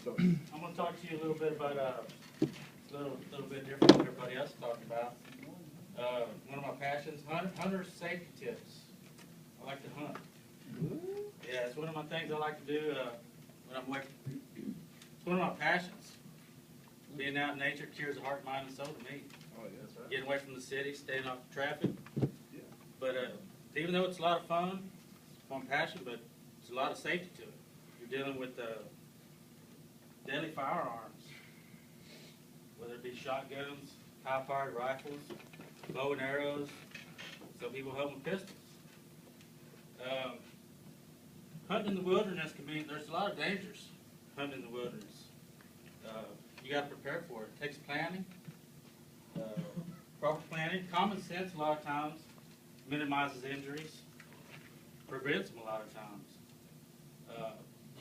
So, I'm going to talk to you a little bit about a little bit different than everybody else talking about. One of my passions, hunter safety tips. I like to hunt. Yeah, it's one of my things I like to do when I'm away. It's one of my passions. Being out in nature cures the heart, mind, and soul to me. oh, yeah, that's right. Getting away from the city, staying off the traffic. Yeah. But even though it's a lot of fun, it's a fun passion, but there's a lot of safety to it. You're dealing with deadly firearms, whether it be shotguns, high-powered rifles, bow and arrows. Some people help with pistols. Hunting in the wilderness there's a lot of dangers hunting in the wilderness. You got to prepare for it. It takes planning, proper planning. Common sense a lot of times minimizes injuries, prevents them a lot of times.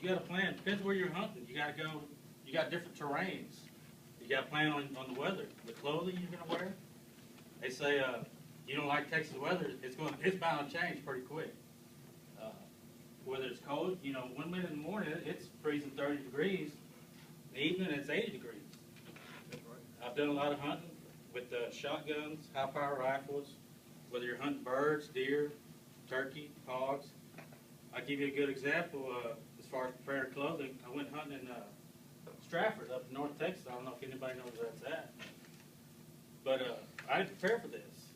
You got to plan. Depends where you're hunting. You got to go. You got different terrains. You got to plan on the weather, the clothing you're going to wear. They say you don't like Texas weather. It's bound to change pretty quick. Whether it's cold, 1 minute in the morning it's freezing 30 degrees. In the evening it's 80 degrees. I've done a lot of hunting with shotguns, high-power rifles. Whether you're hunting birds, deer, turkey, hogs. I'll give you a good example as far as preparing clothing. I went hunting in Stratford up in North Texas. I don't know if anybody knows where that's at. But I didn't prepare for this.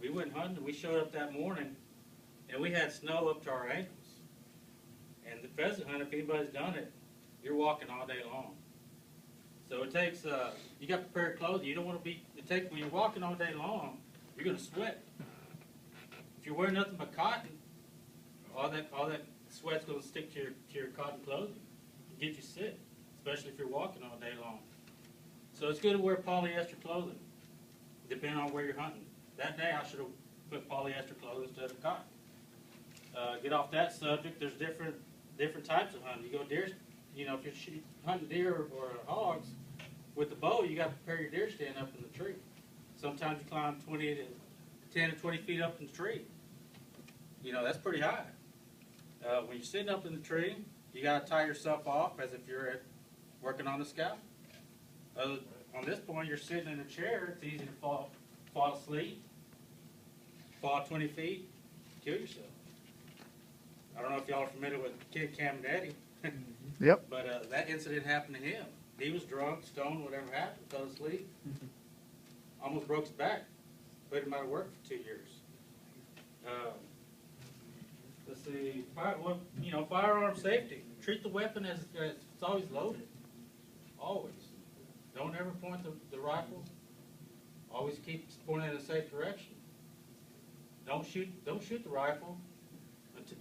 We went hunting. We showed up that morning, and we had snow up to our ankles. And the pheasant hunt, if anybody's done it, you're walking all day long. So it takes, you got prepared clothing. You don't want to be, when you're walking all day long, you're going to sweat. If you're wearing nothing but cotton, all that sweat's going to stick to your cotton clothing and get you sick, especially if you're walking all day long. So it's good to wear polyester clothing, depending on where you're hunting. That day I should have put polyester clothing instead of cotton. Get off that subject. There's different types of hunting. You go deer, if you're hunting deer or hogs with the bow, you got to prepare your deer stand up in the tree. Sometimes you climb 10 to 20 feet up in the tree. That's pretty high. When you're sitting up in the tree, you got to tie yourself off as if you're working on the scalp. On this point, you're sitting in a chair. It's easy to fall asleep, fall 20 feet, kill yourself. I don't know if y'all are familiar with Kid Caminiti. Yep. But that incident happened to him. He was drunk, stoned, whatever happened, fell asleep, almost broke his back, put him out of work for 2 years. Let's see, firearm safety. Treat the weapon as it's always loaded. Always. Don't ever point the rifle. Always keep pointing in a safe direction. Don't shoot the rifle.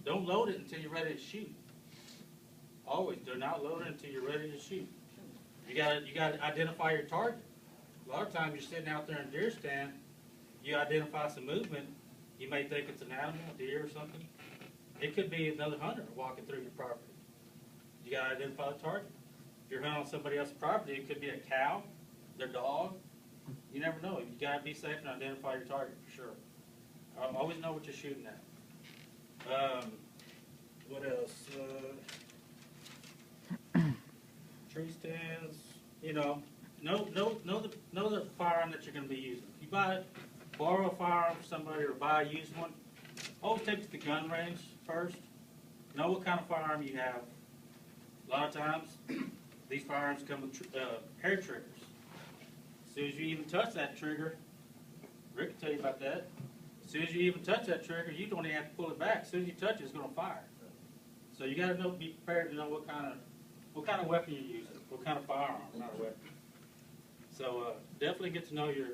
Don't load it until you're ready to shoot. Always, do not load it until you're ready to shoot. You gotta identify your target. A lot of times you're sitting out there in a deer stand, you identify some movement, you may think it's an animal, a deer or something. It could be another hunter walking through your property. You gotta identify the target. If you're hunting on somebody else's property, it could be a cow, their dog. You never know. You gotta be safe and identify your target for sure. Always know what you're shooting at. What else? Tree stands. Know the firearm that you're going to be using. If you borrow a firearm from somebody or buy a used one, always take it to the gun range first. Know what kind of firearm you have. A lot of times, these firearms come with hair triggers. As soon as you even touch that trigger, Rick can tell you about that. As soon as you even touch that trigger, you don't even have to pull it back. As soon as you touch it, it's going to fire. So you got to be prepared to know what kind of weapon you're using, what kind of firearm, not a weapon. So definitely get to know your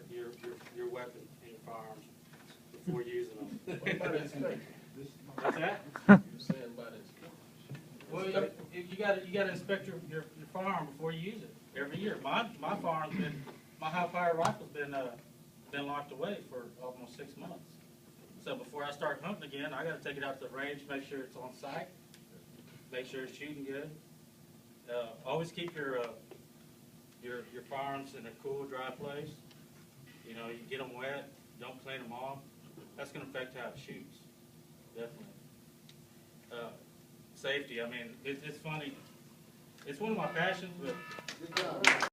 weapon and your firearms before using them. What about inspection? What's that? You're saying about inspection. Well, you got to inspect your firearm before you use it every year. My high-powered rifle's been locked away for almost 6 months. So before I start hunting again, I got to take it out to the range, make sure it's on sight, make sure it's shooting good. Always keep your firearms in a cool, dry place. You get them wet, don't clean them off. That's going to affect how it shoots, definitely. Safety. I mean, it's funny. It's one of my passions, but Good job.